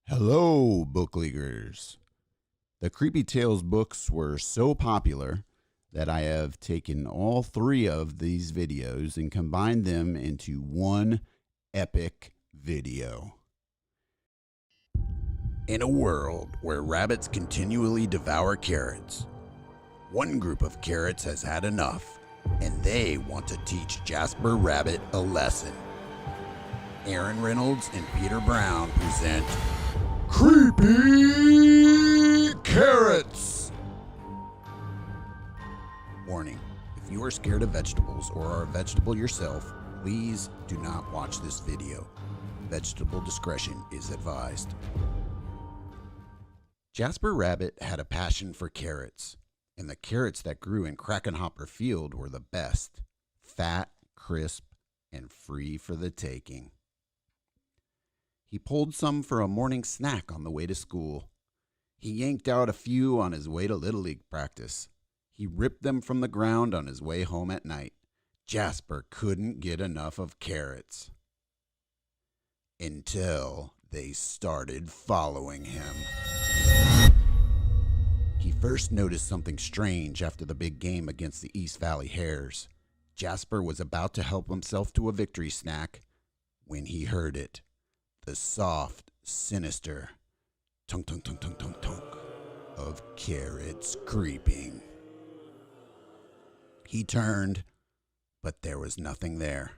Hello, book leaguers. The Creepy Tales books were so popular that I have taken all three of these videos and combined them into one epic video. In a world where rabbits continually devour carrots, one group of carrots has had enough, and they want to teach Jasper Rabbit a lesson. Aaron Reynolds and Peter Brown present Creepy Carrots! Warning, if you are scared of vegetables or are a vegetable yourself, please do not watch this video. Vegetable discretion is advised. Jasper Rabbit had a passion for carrots, and the carrots that grew in Krakenhopper Field were the best, fat, crisp, and free for the taking. He pulled some for a morning snack on the way to school. He yanked out a few on his way to Little League practice. He ripped them from the ground on his way home at night. Jasper couldn't get enough of carrots. Until they started following him. He first noticed something strange after the big game against the East Valley Hares. Jasper was about to help himself to a victory snack when he heard it. The soft, sinister tunk, tunk, tunk, tunk, tunk, tunk of carrots creeping. He turned, but there was nothing there.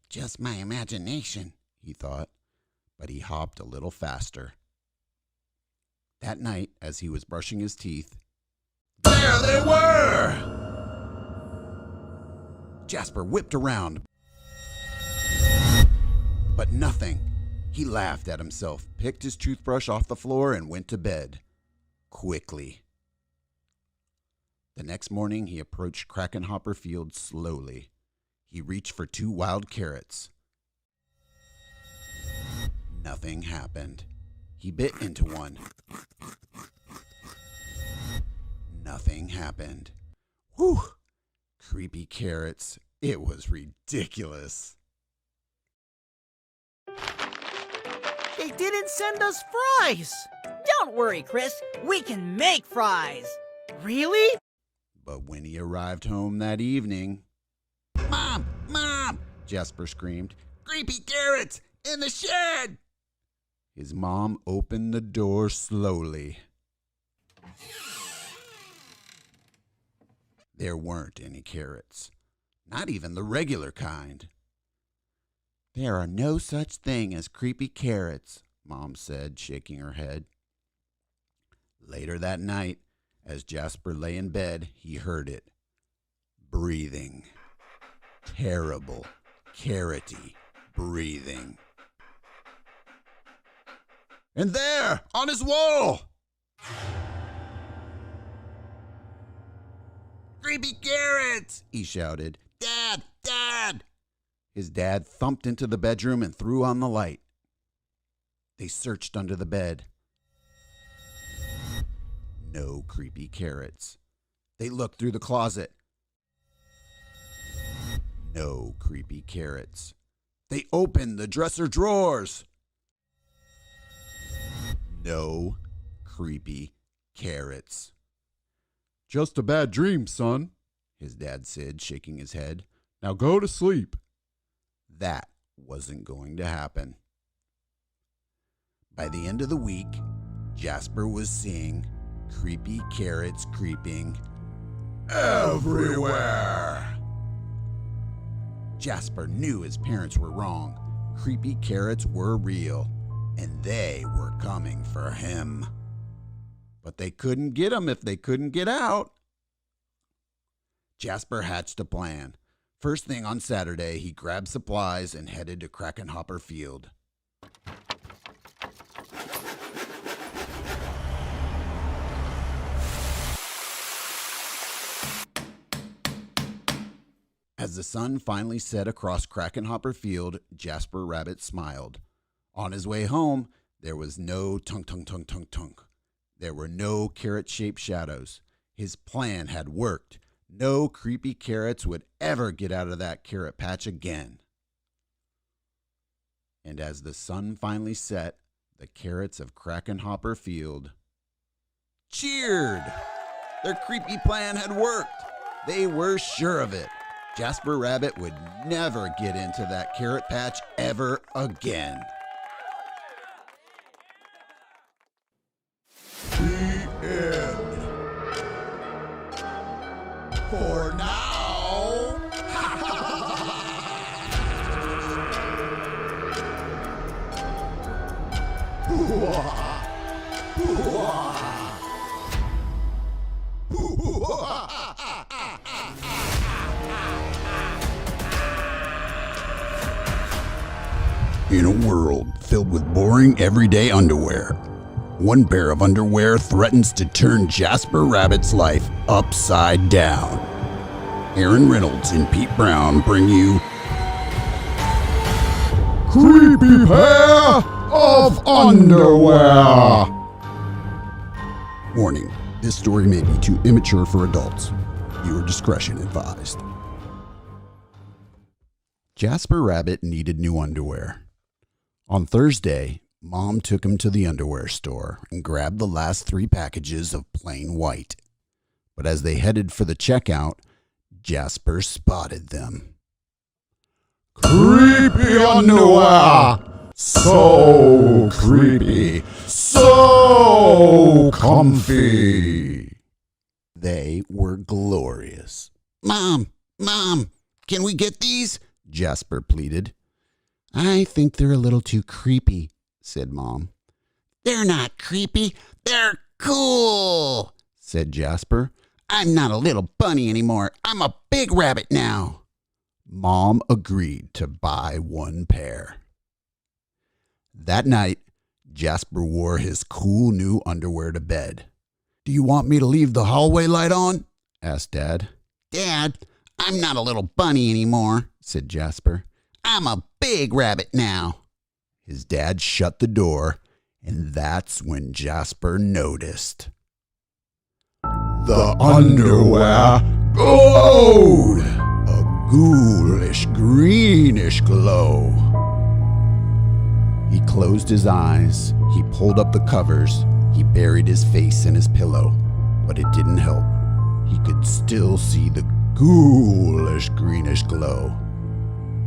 Just my imagination, he thought, but he hopped a little faster. That night, as he was brushing his teeth, there they were! Jasper whipped around, but nothing. He laughed at himself, picked his toothbrush off the floor, and went to bed. Quickly. The next morning, he approached Krakenhopper Field slowly. He reached for 2 wild carrots. Nothing happened. He bit into one. Nothing happened. Whew! Creepy carrots. It was ridiculous. They didn't send us fries! Don't worry, Chris. We can make fries. Really? But when he arrived home that evening... Mom! Mom! Jasper screamed. Creepy carrots! In the shed! His mom opened the door slowly. There weren't any carrots. Not even the regular kind. There are no such thing as creepy carrots, Mom said, shaking her head. Later that night, as Jasper lay in bed, he heard it. Breathing. Terrible, carroty breathing. And there, on his wall! Creepy carrots! He shouted. Dad! Dad! His dad thumped into the bedroom and threw on the light. They searched under the bed. No creepy carrots. They looked through the closet. No creepy carrots. They opened the dresser drawers. No creepy carrots. Just a bad dream, son, his dad said, shaking his head. Now go to sleep. That wasn't going to happen. By the end of the week, Jasper was seeing creepy carrots creeping everywhere. Jasper knew his parents were wrong. Creepy carrots were real, and they were coming for him. But they couldn't get him if they couldn't get out. Jasper hatched a plan. First thing on Saturday, he grabbed supplies and headed to Krakenhopper Field. As the sun finally set across Krakenhopper Field, Jasper Rabbit smiled. On his way home, there was no tunk, tunk, tunk, tunk, tunk. There were no carrot-shaped shadows. His plan had worked. No creepy carrots would ever get out of that carrot patch again. And as the sun finally set, the carrots of Krakenhopper Field cheered. Their creepy plan had worked. They were sure of it. Jasper Rabbit would never get into that carrot patch ever again. The end. For now. In a world filled with boring everyday underwear, one pair of underwear threatens to turn Jasper Rabbit's life upside down. Aaron Reynolds and Pete Brown bring you Creepy Pair of Underwear. Warning, this story may be too immature for adults. Viewer discretion advised. Jasper Rabbit needed new underwear. On Thursday, Mom took him to the underwear store and grabbed the last 3 packages of plain white. But as they headed for the checkout, Jasper spotted them. Creepy underwear! So creepy, so comfy. They were glorious. Mom, can we get these? Jasper pleaded. I think they're a little too creepy, said Mom. They're not creepy, they're cool, said Jasper. I'm not a little bunny anymore. I'm a big rabbit now. Mom agreed to buy 1 pair. That night, Jasper wore his cool new underwear to bed. Do you want me to leave the hallway light on? Asked Dad. Dad, I'm not a little bunny anymore, said Jasper. I'm a big rabbit now. His dad shut the door, and that's when Jasper noticed. The underwear glowed, a ghoulish, greenish glow. He closed his eyes, he pulled up the covers, he buried his face in his pillow, but it didn't help. He could still see the ghoulish, greenish glow.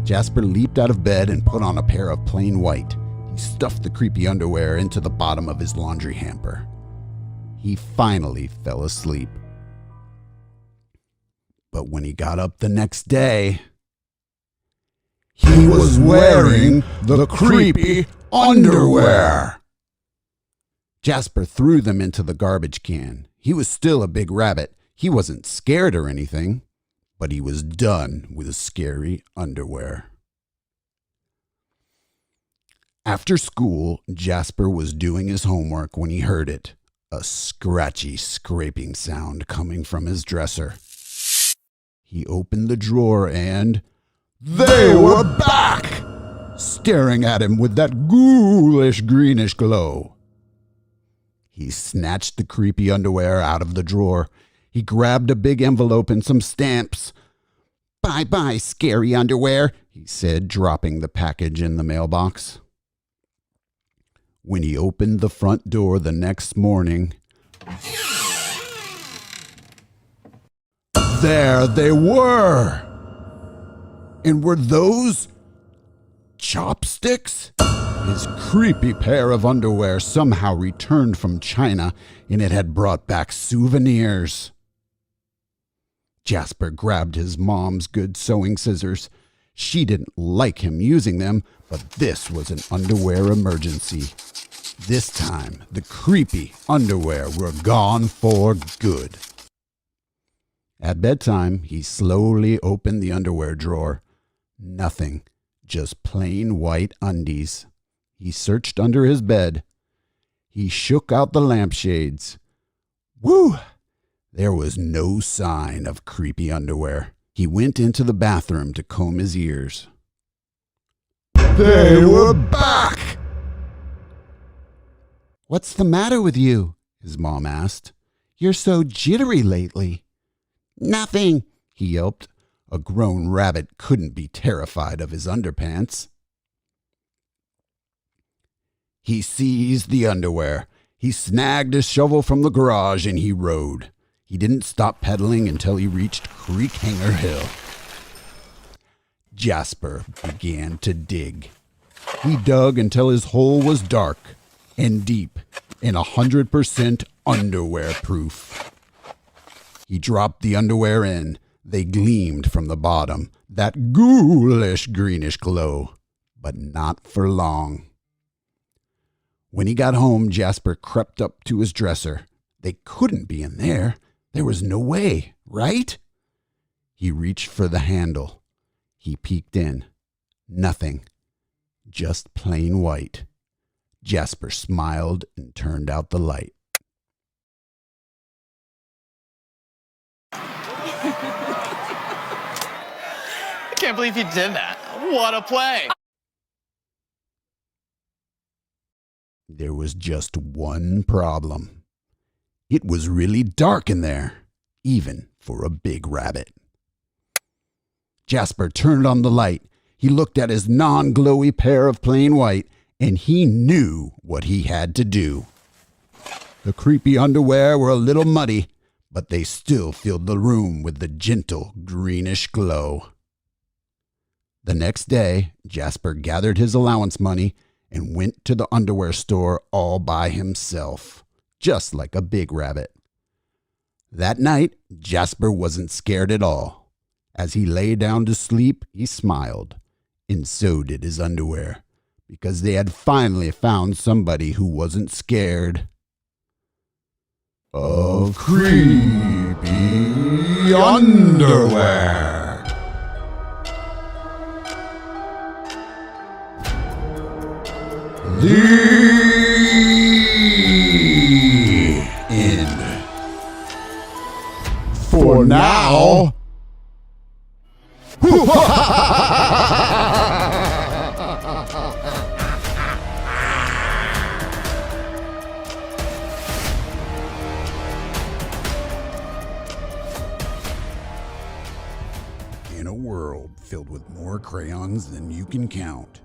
Jasper leaped out of bed and put on a pair of plain white. He stuffed the creepy underwear into the bottom of his laundry hamper. He finally fell asleep. But when he got up the next day, he was wearing the creepy underwear. Jasper threw them into the garbage can. He was still a big rabbit. He wasn't scared or anything, but he was done with scary underwear. After school, Jasper was doing his homework when he heard it, a scratchy, scraping sound coming from his dresser. He opened the drawer and they were back, staring at him with that ghoulish, greenish glow. He snatched the creepy underwear out of the drawer. He grabbed a big envelope and some stamps. Bye-bye, scary underwear, he said, dropping the package in the mailbox. When he opened the front door the next morning, there they were! And were those chopsticks? His creepy pair of underwear somehow returned from China, and it had brought back souvenirs. Jasper grabbed his mom's good sewing scissors. She didn't like him using them, but this was an underwear emergency. This time, the creepy underwear were gone for good. At bedtime, he slowly opened the underwear drawer. Nothing, just plain white undies. He searched under his bed. He shook out the lampshades. Whew! There was no sign of creepy underwear. He went into the bathroom to comb his ears. They were back! What's the matter with you? His mom asked. You're so jittery lately. Nothing, he yelped. A grown rabbit couldn't be terrified of his underpants. He seized the underwear. He snagged his shovel from the garage and he rode. He didn't stop pedaling until he reached Creek Hanger Hill. Jasper began to dig. He dug until his hole was dark and deep and 100% underwear proof. He dropped the underwear in. They gleamed from the bottom, that ghoulish greenish glow, but not for long. When he got home, Jasper crept up to his dresser. They couldn't be in there. There was no way, right? He reached for the handle. He peeked in. Nothing. Just plain white. Jasper smiled and turned out the light. I can't believe you did that. What a play. There was just one problem. It was really dark in there, even for a big rabbit. Jasper turned on the light. He looked at his non-glowy pair of plain white, and he knew what he had to do. The creepy underwear were a little muddy, but they still filled the room with the gentle greenish glow. The next day, Jasper gathered his allowance money and went to the underwear store all by himself, just like a big rabbit. That night, Jasper wasn't scared at all. As he lay down to sleep, he smiled, and so did his underwear, because they had finally found somebody who wasn't scared of creepy underwear. The end. For now. In a world filled with more crayons than you can count,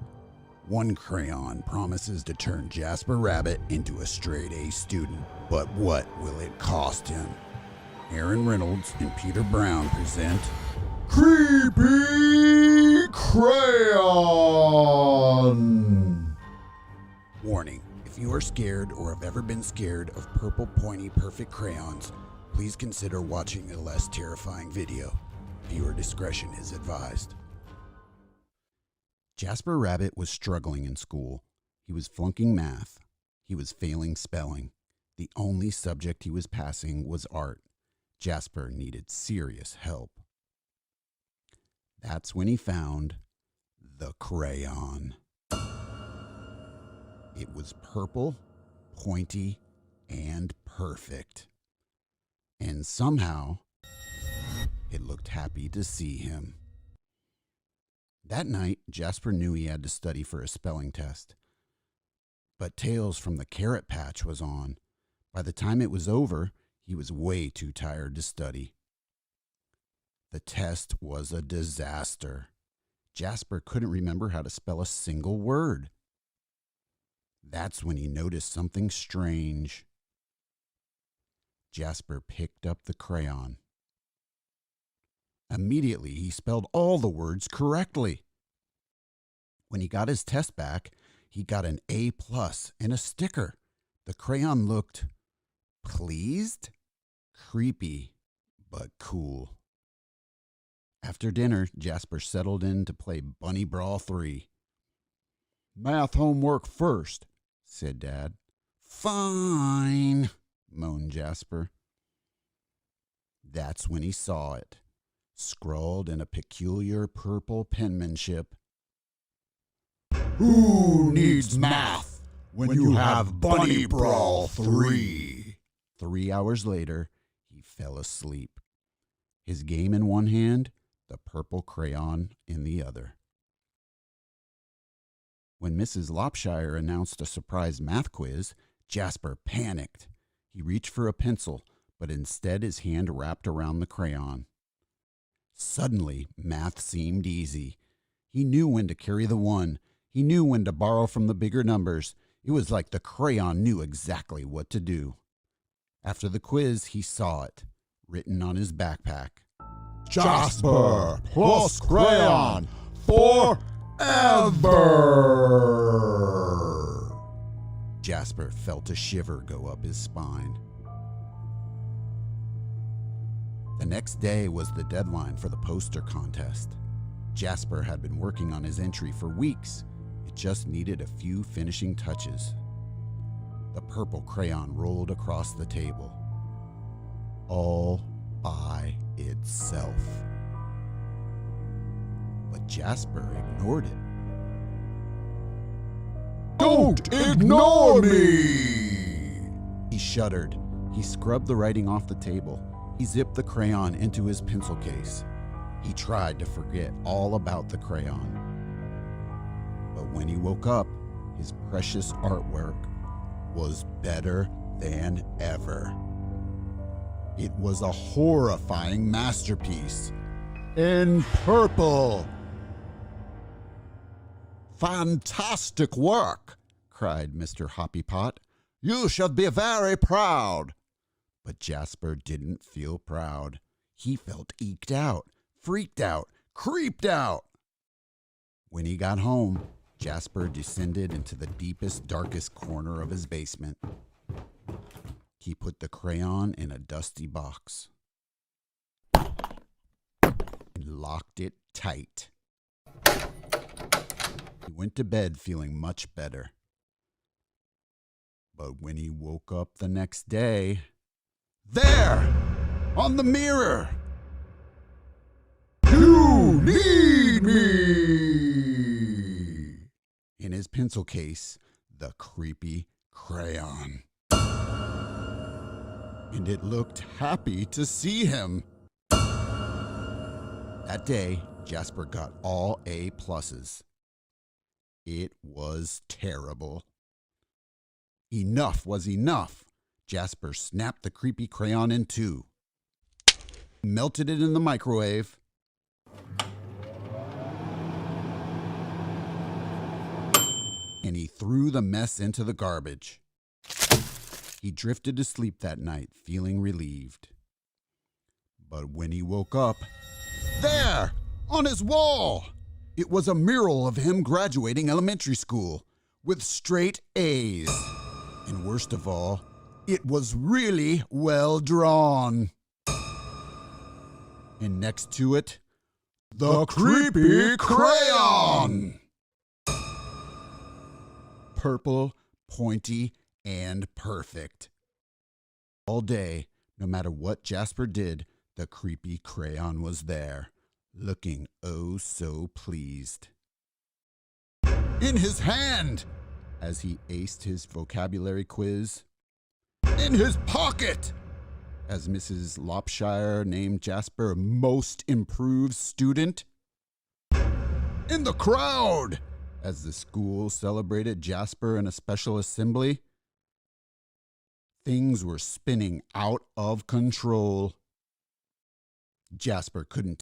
one crayon promises to turn Jasper Rabbit into a straight-A student. But what will it cost him? Aaron Reynolds and Peter Brown present Creepy Crayon! Warning, if you are scared or have ever been scared of purple pointy perfect crayons, please consider watching a less terrifying video. Viewer discretion is advised. Jasper Rabbit was struggling in school. He was flunking math. He was failing spelling. The only subject he was passing was art. Jasper needed serious help. That's when he found the crayon. It was purple, pointy, and perfect. And somehow, it looked happy to see him. That night, Jasper knew he had to study for a spelling test. But Tales from the Carrot Patch was on. By the time it was over, he was way too tired to study. The test was a disaster. Jasper couldn't remember how to spell a single word. That's when he noticed something strange. Jasper picked up the crayon. Immediately, he spelled all the words correctly. When he got his test back, he got an A+ and a sticker. The crayon looked pleased, creepy, but cool. After dinner, Jasper settled in to play Bunny Brawl 3. "Math homework first," said Dad. "Fine," moaned Jasper. That's when he saw it, scrawled in a peculiar purple penmanship. "Who needs math when you have Bunny Brawl 3?" 3 hours later, he fell asleep. His game in one hand, the purple crayon in the other. When Mrs. Lopshire announced a surprise math quiz, Jasper panicked. He reached for a pencil, but instead his hand wrapped around the crayon. Suddenly, math seemed easy. He knew when to carry the one. He knew when to borrow from the bigger numbers. It was like the crayon knew exactly what to do. After the quiz, he saw it, written on his backpack. Jasper plus Crayon forever. Jasper felt a shiver go up his spine. The next day was the deadline for the poster contest. Jasper had been working on his entry for weeks. It just needed a few finishing touches. The purple crayon rolled across the table, all by itself. But Jasper ignored it. Don't ignore me! He shuddered. He scrubbed the writing off the table. He zipped the crayon into his pencil case. He tried to forget all about the crayon. But when he woke up, his precious artwork was better than ever. It was a horrifying masterpiece in purple. Fantastic work, cried Mr. Hoppypot. You should be very proud. But Jasper didn't feel proud. He felt eked out, freaked out, creeped out. When he got home, Jasper descended into the deepest, darkest corner of his basement. He put the crayon in a dusty box and locked it tight. He went to bed feeling much better. But when he woke up the next day, there, on the mirror, You need me! in his pencil case, the creepy crayon. And it looked happy to see him. That day, Jasper got all A pluses. It was terrible. Enough was enough. Jasper snapped the creepy crayon in two, melted it in the microwave, and he threw the mess into the garbage. He drifted to sleep that night, feeling relieved. But when he woke up, there, on his wall, it was a mural of him graduating elementary school with straight A's. And worst of all, it was really well drawn. And next to it, The creepy crayon! Purple, pointy, and perfect. All day, no matter what Jasper did, the creepy crayon was there, looking oh so pleased. In his hand, as he aced his vocabulary quiz. In his pocket, as Mrs. Lopshire named Jasper most improved student. In the crowd, as the school celebrated Jasper in a special assembly. Things were spinning out of control. Jasper couldn't